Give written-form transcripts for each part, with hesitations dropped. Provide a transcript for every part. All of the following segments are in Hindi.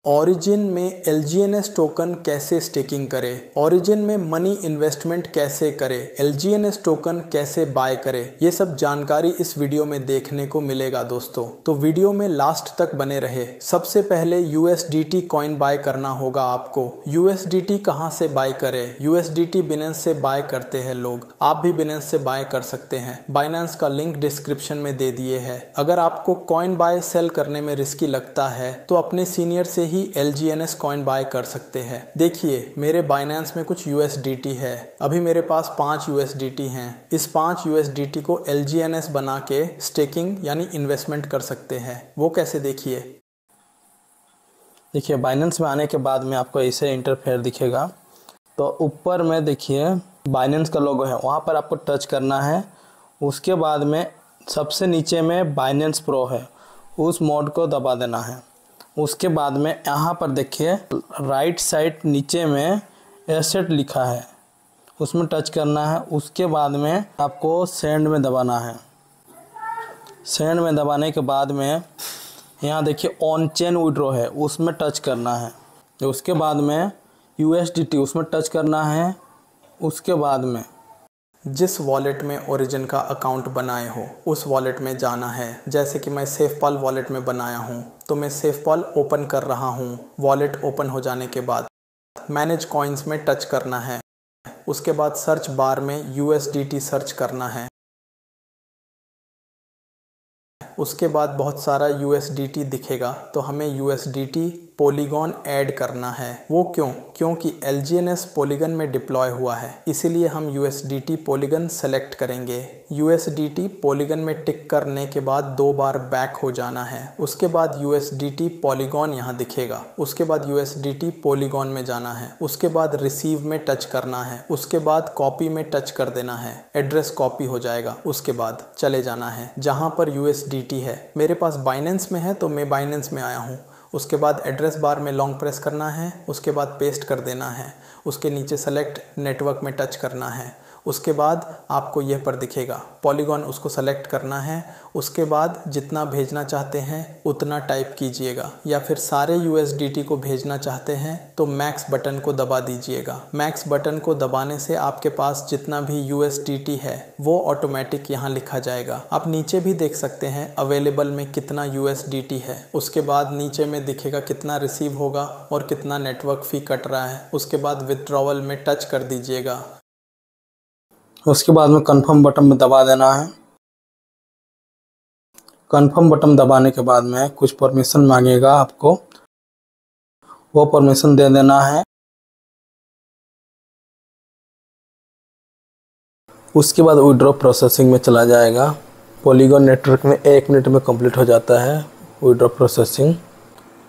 ओरिजिन में LGNS टोकन कैसे स्टेकिंग करें, ओरिजिन में मनी इन्वेस्टमेंट कैसे करें, LGNS टोकन कैसे बाय करें, ये सब जानकारी इस वीडियो में देखने को मिलेगा दोस्तों। तो वीडियो में लास्ट तक बने रहे। सबसे पहले USDT कॉइन बाय करना होगा आपको। USDT कहाँ से बाय करें? USDT बिनेंस से बाय करते हैं लोग, आप भी बिनेंस से बाय कर सकते हैं। बाइनेंस का लिंक डिस्क्रिप्शन में दे दिए है। अगर आपको कॉइन बाय सेल करने में रिस्की लगता है तो अपने सीनियर से ही LGNS कॉइन बाय कर सकते हैं। देखिए मेरे बाइनेंस में कुछ USDT है, अभी मेरे पास 5 USDT हैं। इस 5 USDT को LGNS बना के स्टेकिंग यानी इन्वेस्टमेंट कर सकते हैं। वो कैसे देखिए बाइनेंस में आने के बाद में आपको ऐसे इंटरफेयर दिखेगा। तो ऊपर में देखिए बाइनेंस का लोगो है, वहाँ पर आपको टच करना है। उसके बाद में सबसे नीचे में बाइनेंस प्रो है, उस मोड को दबा देना है। उसके बाद में यहाँ पर देखिए राइट साइड नीचे में एसेट लिखा है, उसमें टच करना है। उसके बाद में आपको सेंड में दबाना है। सेंड में दबाने के बाद में यहाँ देखिए ऑन चेन विड्रॉ है, उसमें टच करना है। उसके बाद में USDT उसमें टच करना है। उसके बाद में जिस वॉलेट में ओरिजिन का अकाउंट बनाए हो उस वॉलेट में जाना है। जैसे कि मैं सेफपाल वॉलेट में बनाया हूँ तो मैं सेफपाल ओपन कर रहा हूँ। वॉलेट ओपन हो जाने के बाद मैनेज कॉइन्स में टच करना है। उसके बाद सर्च बार में USDT सर्च करना है। उसके बाद बहुत सारा USDT दिखेगा तो हमें USDT पॉलीगॉन ऐड करना है। वो क्योंकि LGNS पॉलीगन में डिप्लॉय हुआ है, इसीलिए हम USDT पॉलीगन सेलेक्ट करेंगे। USDT पॉलीगन में टिक करने के बाद 2 बार बैक हो जाना है। उसके बाद USDT पॉलीगॉन यहाँ दिखेगा। उसके बाद USDT पॉलीगॉन में जाना है। उसके बाद रिसीव में टच करना है। उसके बाद कॉपी में टच कर देना है, एड्रेस कॉपी हो जाएगा। उसके बाद चले जाना है जहाँ पर USDT है। मेरे पास बाइनेंस में है तो मैं बाइनेंस में आया हूँ। उसके बाद एड्रेस बार में लॉन्ग प्रेस करना है। उसके बाद पेस्ट कर देना है। उसके नीचे सेलेक्ट नेटवर्क में टच करना है। उसके बाद आपको यह पर दिखेगा पॉलीगॉन, उसको सेलेक्ट करना है। उसके बाद जितना भेजना चाहते हैं उतना टाइप कीजिएगा, या फिर सारे USDT को भेजना चाहते हैं तो मैक्स बटन को दबा दीजिएगा। मैक्स बटन को दबाने से आपके पास जितना भी USDT है वो ऑटोमेटिक यहाँ लिखा जाएगा। आप नीचे भी देख सकते हैं अवेलेबल में कितना USDT है। उसके बाद नीचे में दिखेगा कितना रिसीव होगा और कितना नेटवर्क फ़ी कट रहा है। उसके बाद विथड्रॉवल में टच कर दीजिएगा। उसके बाद में कंफर्म बटन में दबा देना है। कंफर्म बटन दबाने के बाद में कुछ परमिशन मांगेगा आपको, वो परमिशन दे देना है। उसके बाद विड्रॉ प्रोसेसिंग में चला जाएगा। पॉलीगॉन नेटवर्क में 1 मिनट में कंप्लीट हो जाता है विड्रॉ प्रोसेसिंग।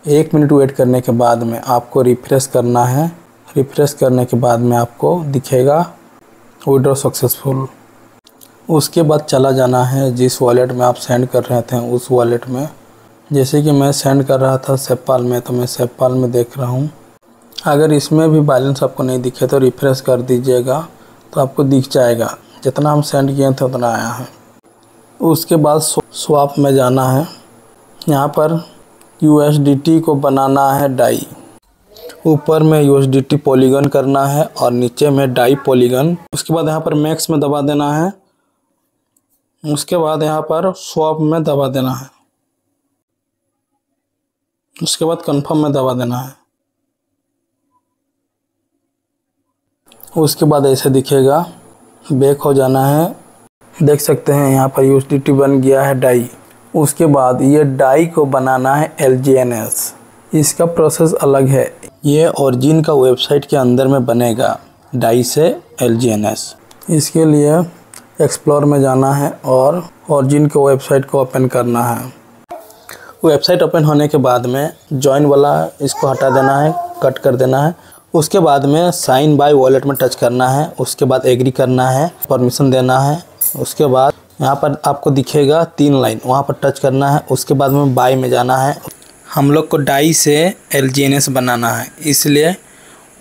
1 मिनट वेट करने के बाद में आपको रिफ्रेश करना है। रिफ्रेश करने के बाद में आपको दिखेगा विड्रॉ सक्सेसफुल। उसके बाद चला जाना है जिस वॉलेट में आप सेंड कर रहे थे उस वॉलेट में। जैसे कि मैं सेंड कर रहा था सेफपाल में, तो मैं सेफपाल में देख रहा हूँ। अगर इसमें भी बैलेंस आपको नहीं दिखे तो रिफ्रेश कर दीजिएगा तो आपको दिख जाएगा। जितना हम सेंड किए थे उतना आया है। उसके बाद स्वैप में जाना है। यहाँ पर USDT को बनाना है डाई। ऊपर में USDT पॉलीगन करना है और नीचे में डाई पॉलीगन। उसके बाद यहाँ पर मैक्स में दबा देना है। उसके बाद यहाँ पर स्वैप में दबा देना है। उसके बाद कंफर्म में दबा देना है। उसके बाद ऐसे दिखेगा, बैक हो जाना है। देख सकते हैं यहाँ पर USDT बन गया है डाई। उसके बाद ये डाई को बनाना है LGNS। इसका प्रोसेस अलग है, ये ओरिजिन का वेबसाइट के अंदर में बनेगा डाई से LGNS। इसके लिए एक्सप्लोर में जाना है और ओरिजिन के वेबसाइट को ओपन करना है। वेबसाइट ओपन होने के बाद में जॉइन वाला इसको हटा देना है, कट कर देना है। उसके बाद में साइन बाय वॉलेट में टच करना है। उसके बाद एग्री करना है, परमिशन देना है। उसके बाद यहाँ पर आपको दिखेगा 3 लाइन, वहाँ पर टच करना है। उसके बाद में बाय में जाना है। हम लोग को डाई से LGNS बनाना है, इसलिए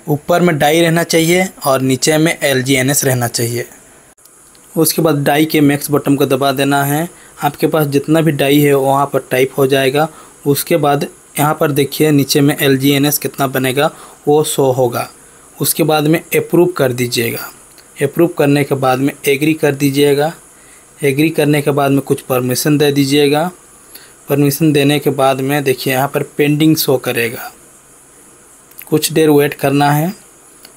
ऊपर में डाई रहना चाहिए और नीचे में LGNS रहना चाहिए। उसके बाद डाई के मैक्स बटन को दबा देना है। आपके पास जितना भी डाई है वहाँ पर टाइप हो जाएगा। उसके बाद यहाँ पर देखिए नीचे में LGNS कितना बनेगा वो शो होगा। उसके बाद में अप्रूव कर दीजिएगा। अप्रूव करने के बाद में एग्री कर दीजिएगा। एग्री करने के बाद में कुछ परमिशन दे दीजिएगा। परमिशन देने के बाद में देखिए यहाँ पर पेंडिंग शो करेगा, कुछ देर वेट करना है।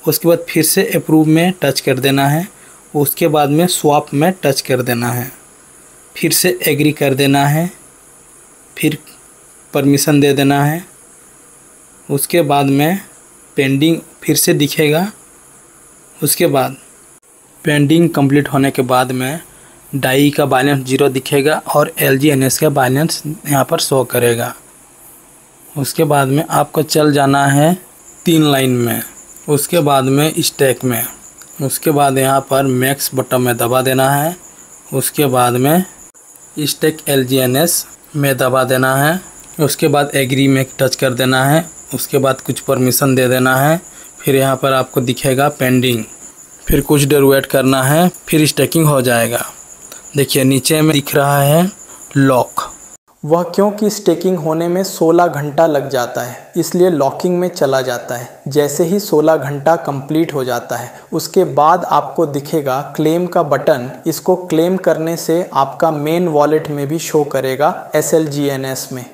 उसके बाद फिर से अप्रूव में टच कर देना है। उसके बाद में स्वैप में टच कर देना है, फिर से एग्री कर देना है, फिर परमिशन दे देना है। उसके बाद में पेंडिंग फिर से दिखेगा। उसके बाद पेंडिंग कंप्लीट होने के बाद में डाई का बैलेंस 0 दिखेगा और LGNS का बैलेंस यहाँ पर शो करेगा। उसके बाद में आपको चल जाना है 3 लाइन में। उसके बाद में स्टैक में। उसके बाद यहाँ पर मैक्स बटन में दबा देना है। उसके बाद में स्टैक LGNS में दबा देना है। उसके बाद एग्री में टच कर देना है। उसके बाद कुछ परमिशन दे देना है। फिर यहाँ पर आपको दिखेगा पेंडिंग, फिर कुछ देर वेट करना है, फिर स्टैकिंग हो जाएगा। देखिए नीचे में दिख रहा है लॉक। वह क्योंकि स्टेकिंग होने में 16 घंटा लग जाता है, इसलिए लॉकिंग में चला जाता है। जैसे ही 16 घंटा कंप्लीट हो जाता है उसके बाद आपको दिखेगा क्लेम का बटन। इसको क्लेम करने से आपका मेन वॉलेट में भी शो करेगा SLGNS में।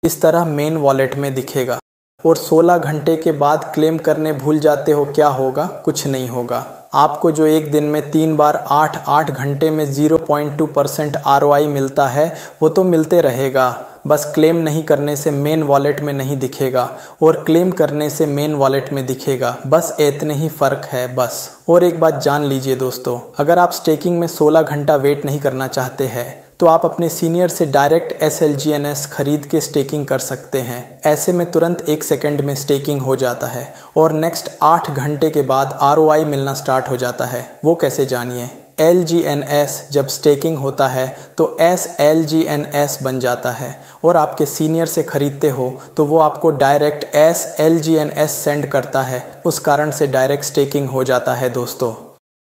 इस तरह मेन वॉलेट में दिखेगा। और 16 घंटे के बाद क्लेम करने भूल जाते हो, क्या होगा? कुछ नहीं होगा। आपको जो एक दिन में 3 बार 8 घंटे में 0.2% ROI मिलता है वो तो मिलते रहेगा, बस क्लेम नहीं करने से मेन वॉलेट में नहीं दिखेगा और क्लेम करने से मेन वॉलेट में दिखेगा। बस इतने ही फ़र्क है बस। और एक बात जान लीजिए दोस्तों, अगर आप स्टेकिंग में 16 घंटा वेट नहीं करना चाहते हैं तो आप अपने सीनियर से डायरेक्ट SLGNS खरीद के स्टेकिंग कर सकते हैं। ऐसे में तुरंत 1 सेकंड में स्टेकिंग हो जाता है और नेक्स्ट 8 घंटे के बाद ROI मिलना स्टार्ट हो जाता है। वो कैसे जानिए। LGNS जब स्टेकिंग होता है तो SLGNS बन जाता है और आपके सीनियर से ख़रीदते हो तो वो आपको डायरेक्ट SLGNS सेंड करता है। उस कारण से डायरेक्ट स्टेकिंग हो जाता है दोस्तों।